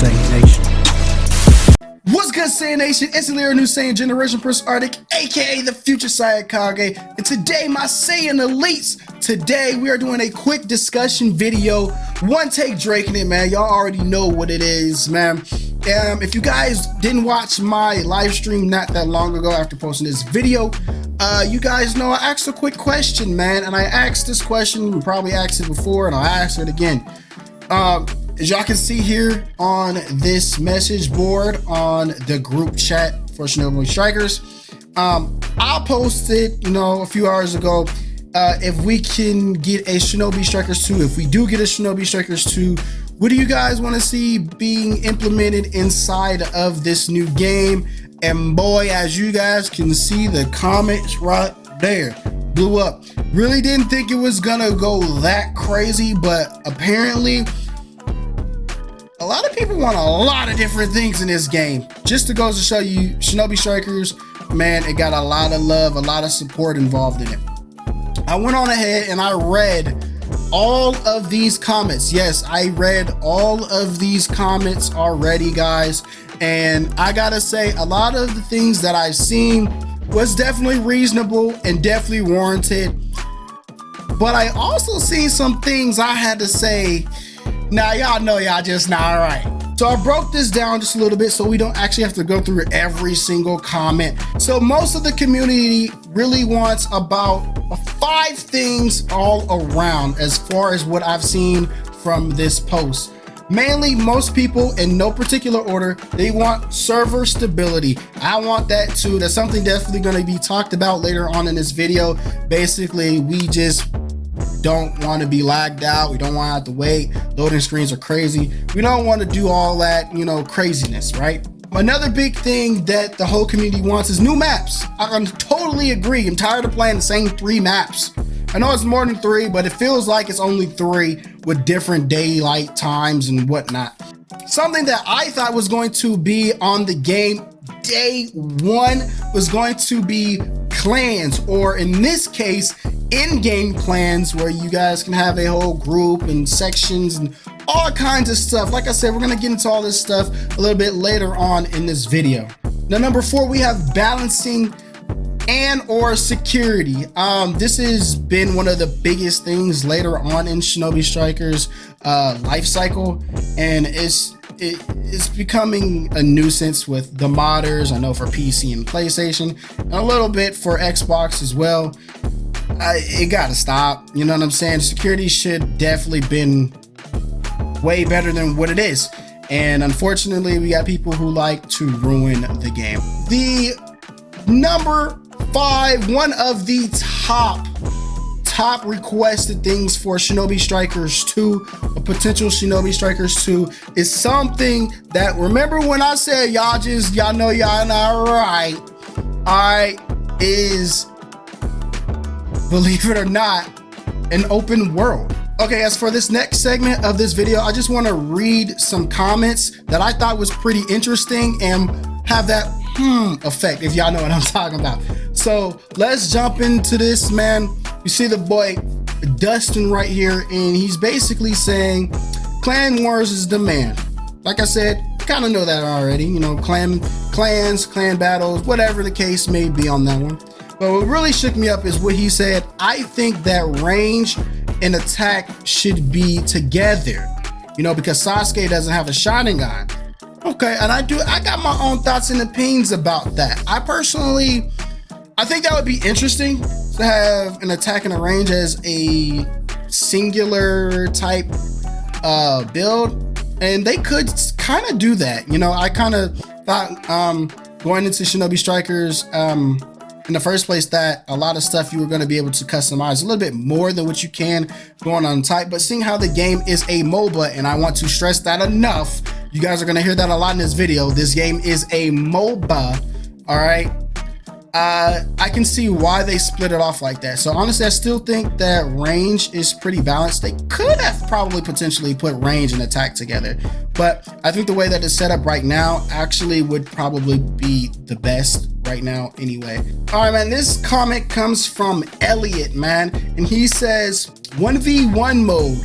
Saiyan Nation. What's good, Saiyan Nation? It's the New Saiyan Generation Prince Arctic, aka the future Saiyan Kage, and today, my Saiyan Elites, today we are doing a quick discussion video, one take Draking it, man. Y'all already know what it is, man. If you guys didn't watch my live stream not that long ago after posting this video, you guys know I asked a quick question, man, and I asked this question, we probably asked it before, and I'll ask it again. As y'all can see here on this message board on the group chat for Shinobi Strikers, I posted, a few hours ago, if we can get a Shinobi Strikers 2, if we do get a Shinobi Strikers 2, what do you guys want to see being implemented inside of this new game? And boy, as you guys can see, the comments right there blew up. Really didn't think it was gonna go that crazy, but apparently a lot of people want a lot of different things in this game. Just to go to show you, Shinobi Strikers, man, it got a lot of love, a lot of support involved in it. I went on ahead and I read all of these comments. Yes, I read all of these comments already, guys. And I gotta say, a lot of the things that I've seen was definitely reasonable and definitely warranted. But I also seen some things I had to say, now y'all know y'all just not right. So I broke this down just a little bit so we don't actually have to go through every single comment. So most of the community really wants about 5 things all around as far as what I've seen from this post. Mainly, most people, in no particular order, they want server stability. I want that too. That's something definitely going to be talked about later on in this video. Basically, we just don't want to be lagged out. We don't want to have to wait. Loading screens are crazy. We don't want to do all that, craziness, right? Another big thing that the whole community wants is new maps. I can totally agree. I'm tired of playing the same 3 maps. I know it's more than 3, but it feels like it's only 3 with different daylight times and whatnot. Something that I thought was going to be on the game day 1 was going to be clans, or in this case, in-game clans, where you guys can have a whole group and sections and all kinds of stuff. Like I said, we're gonna get into all this stuff a little bit later on in this video. Now, number 4, we have balancing and or security. This has been one of the biggest things later on in Shinobi Strikers life cycle, and it's becoming a nuisance with the modders. I know for PC and PlayStation, and a little bit for Xbox as well. It gotta stop, you know what I'm saying? Security should definitely been way better than what it is, and unfortunately we got people who like to ruin the game. The number 5, one of the top requested things for Shinobi Strikers 2, a potential Shinobi Strikers 2, is something that, remember when I said y'all know y'all not right, alright, is, believe it or not, an open world. Okay, as for this next segment of this video, I just want to read some comments that I thought was pretty interesting and have that effect, if y'all know what I'm talking about. So let's jump into this, man. You see the boy Dustin right here, and he's basically saying clan wars is the man. Like I said, kind of know that already, clans, clan battles, whatever the case may be on that one. But what really shook me up is what he said. I think that range and attack should be together, because Sasuke doesn't have a Sharingan. Okay, and I got my own thoughts and opinions about that. I think that would be interesting to have an attack and a range as a singular type build, and they could kind of do that. I kind of thought going into Shinobi Strikers in the first place that a lot of stuff you were going to be able to customize a little bit more than what you can going on type, but seeing how the game is a MOBA, and I want to stress that enough, you guys are going to hear that a lot in this video, this game is a MOBA, all right? I can see why they split it off like that. So honestly, I still think that range is pretty balanced. They could have probably potentially put range and attack together, but I think the way that it's set up right now actually would probably be the best right now anyway. All right, man, this comment comes from Elliot, man, and he says 1v1 mode,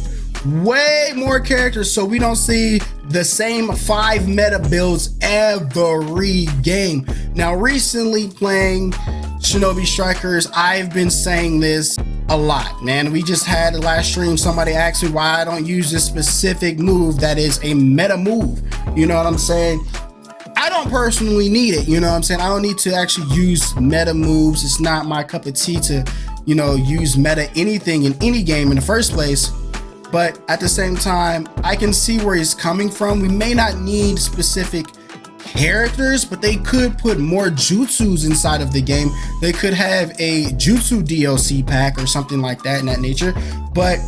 way more characters so we don't see the same 5 meta builds every game. Now, recently playing Shinobi Strikers, I've been saying this a lot, man. We just had the last stream, somebody asked me why I don't use this specific move that is a meta move. You know what I'm saying? I don't personally need it, you know what I'm saying? I don't need to actually use meta moves. It's not my cup of tea to, you know, use meta anything in any game in the first place. But at the same time, I can see where he's coming from. We may not need specific characters, but they could put more jutsus inside of the game. They could have a jutsu DLC pack or something like that in that nature. But,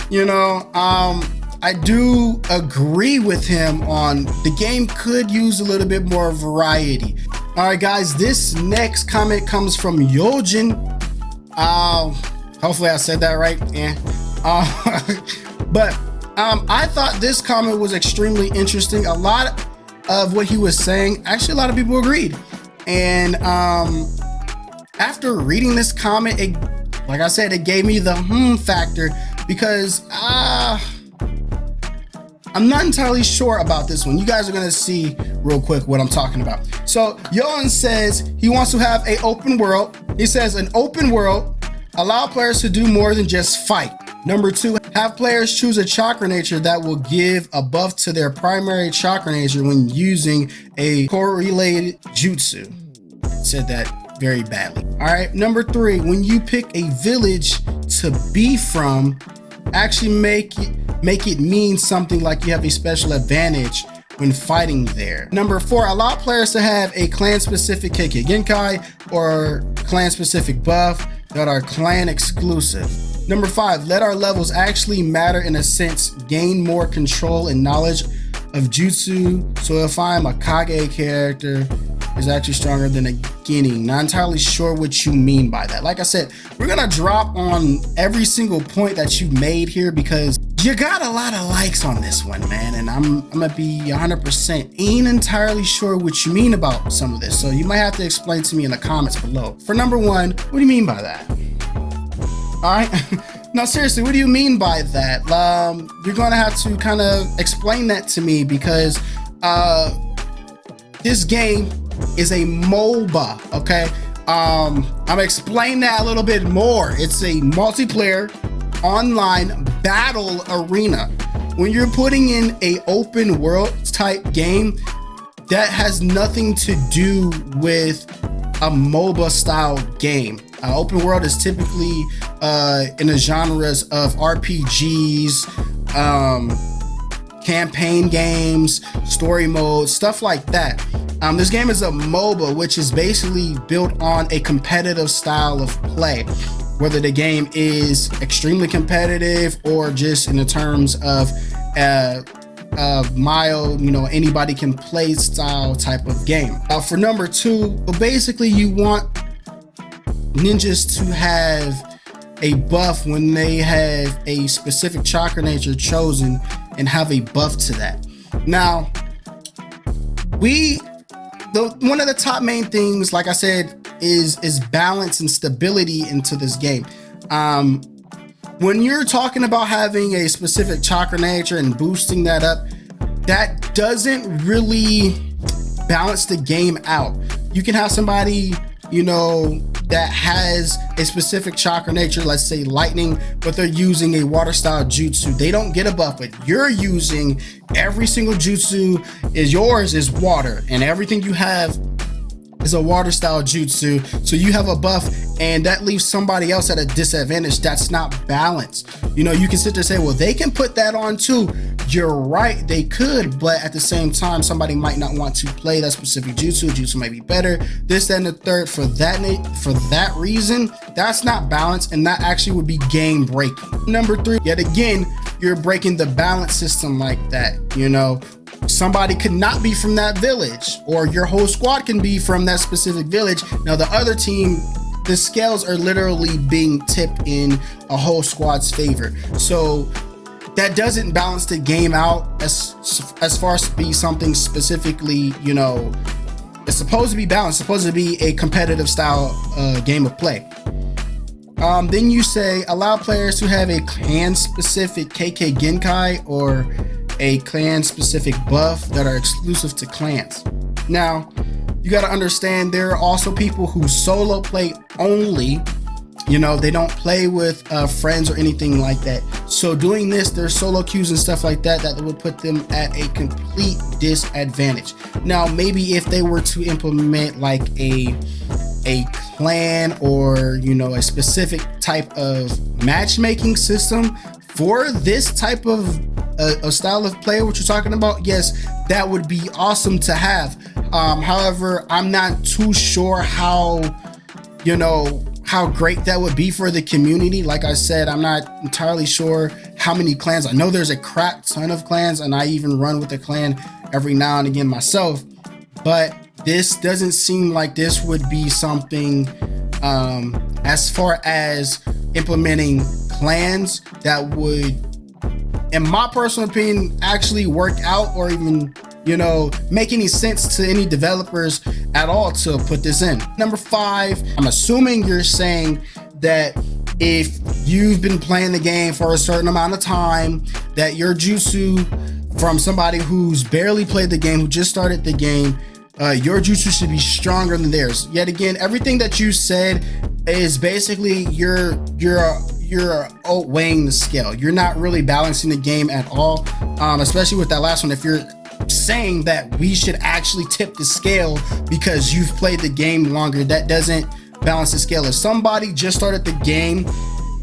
you know, I do agree with him on the game could use a little bit more variety. All right, guys, this next comment comes from Yojin. Hopefully I said that right. Yeah. But I thought this comment was extremely interesting. A lot of what he was saying, actually a lot of people agreed. And after reading this comment, like I said, it gave me the factor, because I'm not entirely sure about this one. You guys are gonna see real quick what I'm talking about. So Yohan says he wants to have an open world. He says an open world, allow players to do more than just fight. Number 2, have players choose a chakra nature that will give a buff to their primary chakra nature when using a correlated jutsu. Said that very badly. All right, number 3, when you pick a village to be from, actually make it mean something like you have a special advantage when fighting there. Number 4, allow players to have a clan specific Kekkei Genkai or clan specific buff that are clan exclusive. Number 5, let our levels actually matter in a sense, gain more control and knowledge of jutsu. So if I'm a Kage character, is actually stronger than a Genin. Not entirely sure what you mean by that. Like I said, we're gonna drop on every single point that you made here because you got a lot of likes on this one, man. And I'm gonna be 100% ain't entirely sure what you mean about some of this. So you might have to explain to me in the comments below. For number 1, what do you mean by that? All right. No, seriously, what do you mean by that? You're gonna have to kind of explain that to me, because this game is a MOBA, okay? I'm gonna explain that a little bit more. It's a multiplayer online battle arena. When you're putting in a open world type game, that has nothing to do with a MOBA style game. Open world is typically in the genres of RPGs, campaign games, story mode, stuff like that. This game is a MOBA, which is basically built on a competitive style of play, whether the game is extremely competitive or just in the terms of mild, you know, anybody can play style type of game. For number 2, well, basically you want ninjas to have a buff when they have a specific chakra nature chosen and have a buff to that. Now, one of the top main things, like I said, is balance and stability into this game. When you're talking about having a specific chakra nature and boosting that up, that doesn't really balance the game out. You can have somebody, you know, that has a specific chakra nature, let's say lightning, but they're using a water style jutsu. They don't get a buff, but you're using every single jutsu is yours is water, and everything you have is a water style jutsu. So you have a buff, and that leaves somebody else at a disadvantage. That's not balanced. You know, you can sit there and say, well, they can put that on too. You're right, they could, but at the same time, somebody might not want to play that specific jutsu. Jutsu might be better, this, that, and the third. For that reason, that's not balanced, and that actually would be game breaking. Number 3, yet again, you're breaking the balance system like that. You know, somebody could not be from that village, or your whole squad can be from that specific village. Now the other team, the scales are literally being tipped in a whole squad's favor. So that doesn't balance the game out as far as to be something specifically, you know, it's supposed to be balanced, it's supposed to be a competitive style game of play. Then you say allow players to have a clan specific Kekkei Genkai or a clan specific buff that are exclusive to clans. Now, you got to understand there are also people who solo play only. You know, they don't play with friends or anything like that. So doing this, there's solo queues and stuff like that that would put them at a complete disadvantage. Now, maybe if they were to implement like a clan or, you know, a specific type of matchmaking system for this type of a style of play, what you're talking about, yes, that would be awesome to have. However, I'm not too sure how, you know, how great that would be for the community. Like I said, I'm not entirely sure how many clans. I know there's a crap ton of clans, and I even run with a clan every now and again myself, but this doesn't seem like this would be something as far as implementing clans that would, in my personal opinion, actually work out or even, you know, make any sense to any developers at all to put this in. Number 5, I'm assuming you're saying that if you've been playing the game for a certain amount of time, that your jutsu from somebody who's barely played the game, who just started the game, your jutsu should be stronger than theirs. Yet again, everything that you said is basically you're outweighing the scale. You're not really balancing the game at all, especially with that last one. If you're saying that we should actually tip the scale because you've played the game longer, that doesn't balance the scale. If somebody just started the game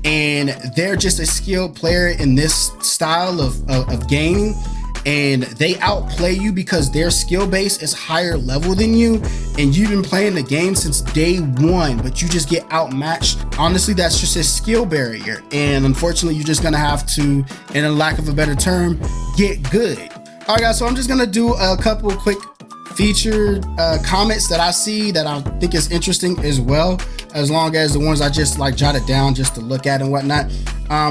and they're just a skilled player in this style of gaming, and they outplay you because their skill base is higher level than you, and you've been playing the game since day one, but you just get outmatched, honestly, that's just a skill barrier. And unfortunately, you're just gonna have to, in a lack of a better term, get good. All right, guys, so I'm just gonna do a couple quick featured comments that I see that I think is interesting as well, as long as the ones I just like jotted down just to look at and whatnot.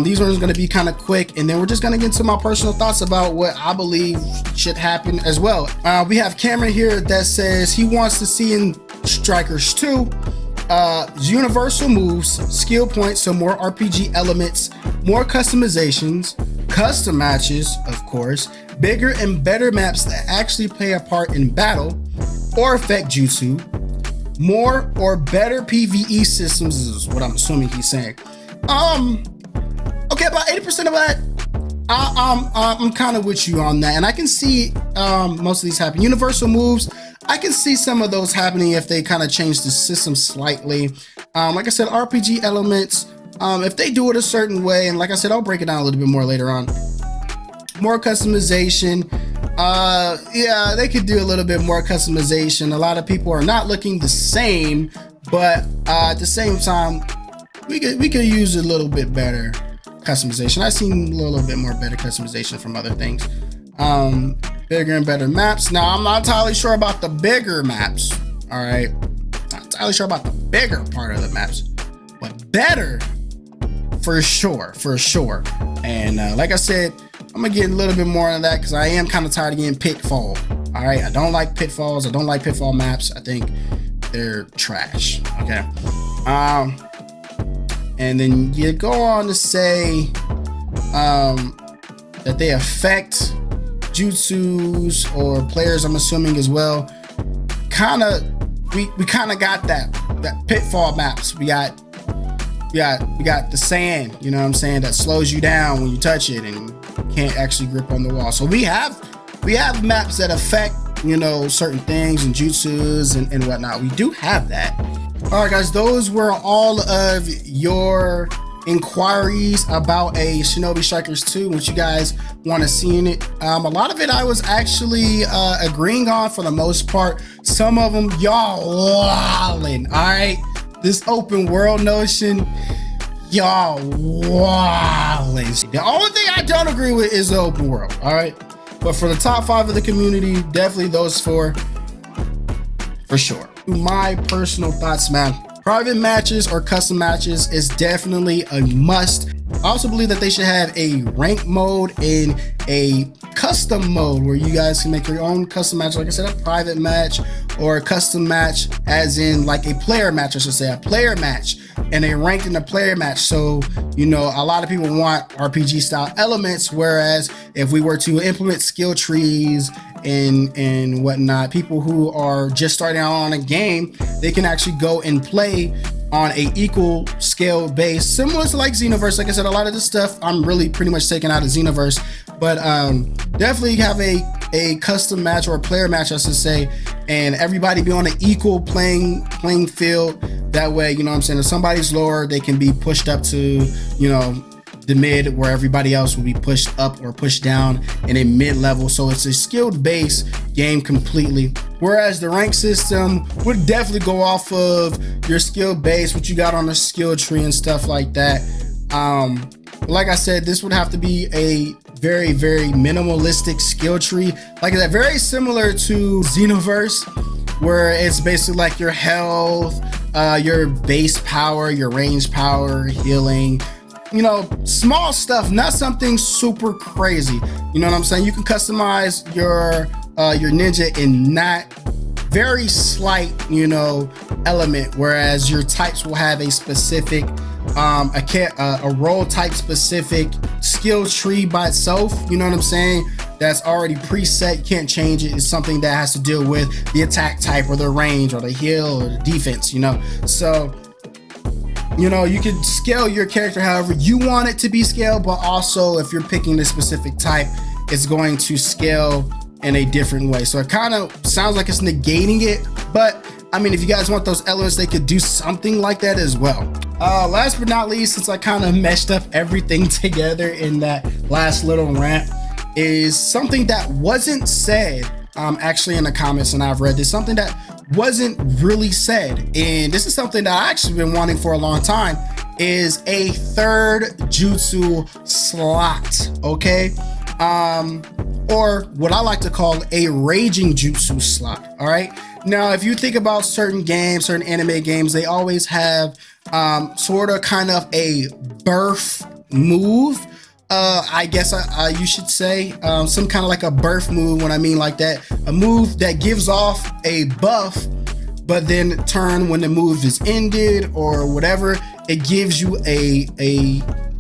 These ones are going to be kind of quick, and then we're just going to get into my personal thoughts about what I believe should happen as well. We have Cameron here that says he wants to see in Strikers 2 universal moves, skill points, so more RPG elements, more customizations, custom matches, of course, bigger and better maps that actually play a part in battle or affect jutsu, more or better PvE systems is what I'm assuming he's saying. Okay, about 80% of that, I'm kind of with you on that, and I can see most of these happen. Universal moves, I can see some of those happening if they kind of change the system slightly. Like I said, RPG elements, if they do it a certain way, and like I said, I'll break it down a little bit more later on. More customization, yeah, they could do a little bit more customization. A lot of people are not looking the same, but at the same time, we could use a little bit better customization. I've seen a little bit more better customization from other things. Bigger and better maps. Now, I'm not entirely sure about the bigger maps. All right, not entirely sure about the bigger part of the maps, but better for sure, for sure. And like I said, I'm gonna get a little bit more on that because I am kind of tired of getting pitfall. All right, I don't like pitfalls. I don't like pitfall maps. I think they're trash. Okay. And then you go on to say that they affect jutsus or players, I'm assuming as well. We kind of got that pitfall maps. We got the sand, you know what I'm saying, that slows you down when you touch it and you can't actually grip on the wall. So we have maps that affect, you know, certain things and jutsus and whatnot. We do have that. All right, guys, those were all of your inquiries about a Shinobi Strikers 2, what you guys want to see in it. A lot of it I was actually agreeing on for the most part. Some of them, y'all wildin', all right? This open world notion, y'all wildin'. The only thing I don't agree with is the open world, all right? But for the top 5 of the community, definitely those 4, for sure. My personal thoughts, man, private matches or custom matches is definitely a must. I also believe that they should have a rank mode and a custom mode where you guys can make your own custom match. Like I said, a private match or a custom match, as in like a player match, I should say, a player match and they ranked in a player match. So, you know, a lot of people want RPG style elements, whereas if we were to implement skill trees and whatnot, people who are just starting out on a game, they can actually go and play on a equal scale base, similar to like Xenoverse. Like I said, a lot of this stuff I'm really pretty much taking out of Xenoverse, but definitely have a custom match or a player match, I should say, and everybody be on an equal playing field. That way, you know what I'm saying, if somebody's lower, they can be pushed up to, you know, the mid, where everybody else will be pushed up or pushed down in a mid-level. So it's a skilled base game completely, whereas the rank system would definitely go off of your skill base, what you got on the skill tree and stuff like that. Like I said, this would have to be a very, very minimalistic skill tree, like that, very similar to Xenoverse, where it's basically like your health, your base power, your range power, healing, you know, small stuff, not something super crazy. You know what I'm saying? You can customize your ninja in that very slight, you know, element, whereas your types will have a specific a role type specific skill tree by itself. You know what I'm saying? That's already preset. You can't change it. It's something that has to deal with the attack type or the range or the heal or the defense, you know. So, you know, you can scale your character however you want it to be scaled, but also if you're picking the specific type, it's going to scale in a different way. So it kind of sounds like it's negating it, but I mean, if you guys want those elements, they could do something like that as well. Last but not least, since I kind of meshed up everything together in that last little rant, is something that wasn't said actually in the comments, and I've read this, something that wasn't really said, and this is something that I actually been wanting for a long time, is a third jutsu slot, okay? Or what I like to call a raging jutsu slot. All right, now if you think about certain games, certain anime games, they always have sort of kind of a birth move, I guess you should say, some kind of like a birth move. When I mean like that, a move that gives off a buff, but then turn when the move is ended or whatever, it gives you a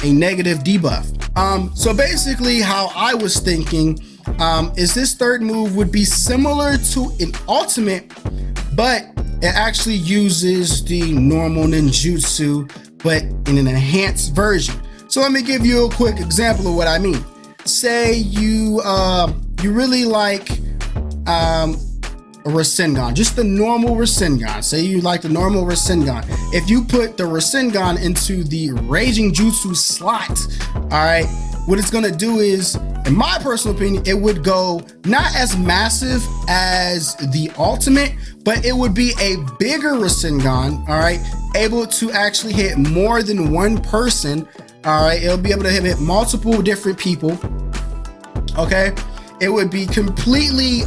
negative debuff. So basically how I was thinking is this third move would be similar to an ultimate, but it actually uses the normal ninjutsu, but in an enhanced version. So let me give you a quick example of what I mean. Say you really like a Rasengan, just the normal Rasengan. Say you like the normal Rasengan. If you put the Rasengan into the Raging Jutsu slot, all right, what it's gonna do is, in my personal opinion, it would go not as massive as the ultimate, but it would be a bigger Rasengan, all right, able to actually hit more than one person. All right, it'll be able to hit multiple different people. Okay, it would be completely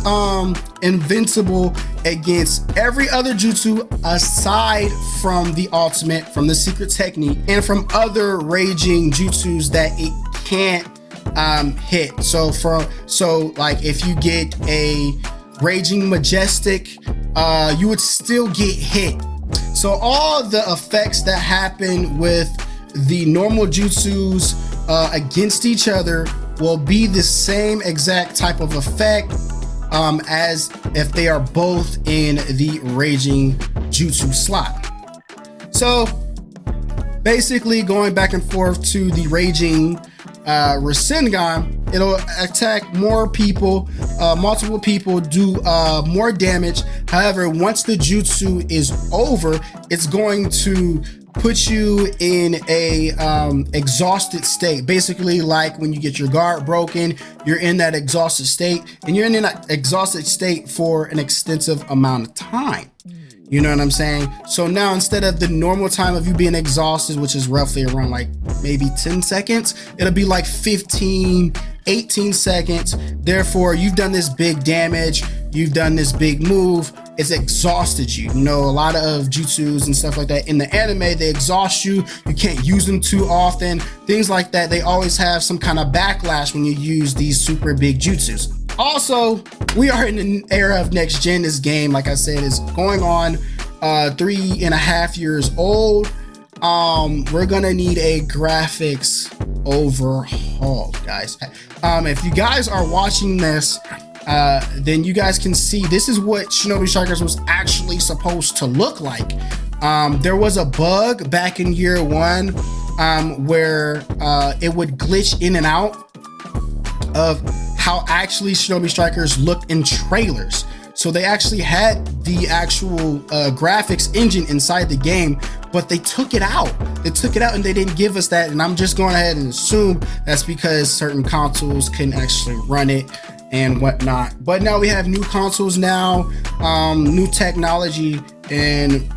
invincible against every other jutsu aside from the ultimate, from the secret technique, and from other raging jutsus that it can't hit. So like if you get a raging majestic, you would still get hit. So all the effects that happen with the normal jutsus against each other will be the same exact type of effect as if they are both in the raging jutsu slot. So basically, going back and forth to the raging Rasengan, it'll attack more people, multiple people, do more damage. However, once the jutsu is over, it's going to put you in a exhausted state. Basically, like when you get your guard broken, you're in that exhausted state, and you're in that exhausted state for an extensive amount of time. You know what I'm saying? So now, instead of the normal time of you being exhausted, which is roughly around like maybe 10 seconds, it'll be like 15, 18 seconds. Therefore, you've done this big damage, you've done this big move, it's exhausted you. You know, a lot of jutsus and stuff like that in the anime, they exhaust you. You can't use them too often. Things like that, they always have some kind of backlash when you use these super big jutsus. Also, we are in an era of next gen. This game, like I said, is going on 3.5 years old. we're gonna need a graphics overhaul, guys. If you guys are watching this, then you guys can see this is what Shinobi Strikers was actually supposed to look like. There was a bug back in year one where it would glitch in and out of how actually Shinobi Strikers looked in trailers. So they actually had the actual graphics engine inside the game, but they took it out. They took it out and they didn't give us that. And I'm just going ahead and assume that's because certain consoles can actually run it and whatnot. But now we have new consoles now, new technology, and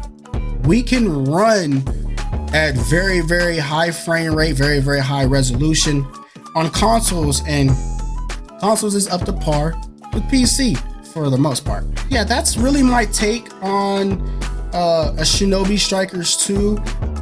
we can run at very, very high frame rate, very, very high resolution on consoles, and consoles is up to par with PC for the most part. Yeah, that's really my take on a Shinobi Strikers 2.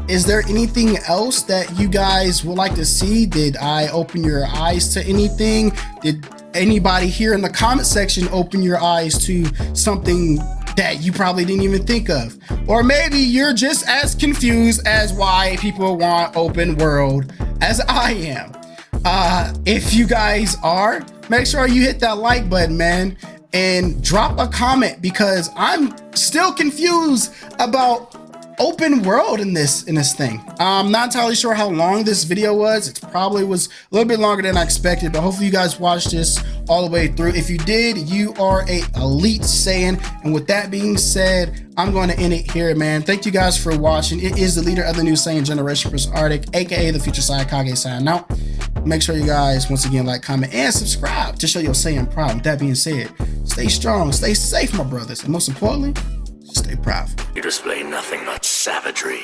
Is there anything else that you guys would like to see? Did I open your eyes to anything? Did anybody here in the comment section open your eyes to something that you probably didn't even think of? Or maybe you're just as confused as why people want open world as I am. If you guys are, make sure you hit that like button, man, and drop a comment, because I'm still confused about open world in this thing. I'm not entirely sure how long this video was. It probably was a little bit longer than I expected, but hopefully you guys watched this all the way through. If you did, you are a elite Saiyan. And with that being said, I'm going to end it here, man. Thank you guys for watching. It is the leader of the new Saiyan generation, Prince Arctic, aka the future Saiyan signing out. Make sure you guys once again like, comment, and subscribe to show your Saiyan pride. With that being said, stay strong, stay safe, my brothers, and most importantly, stay proud. You display nothing but savagery.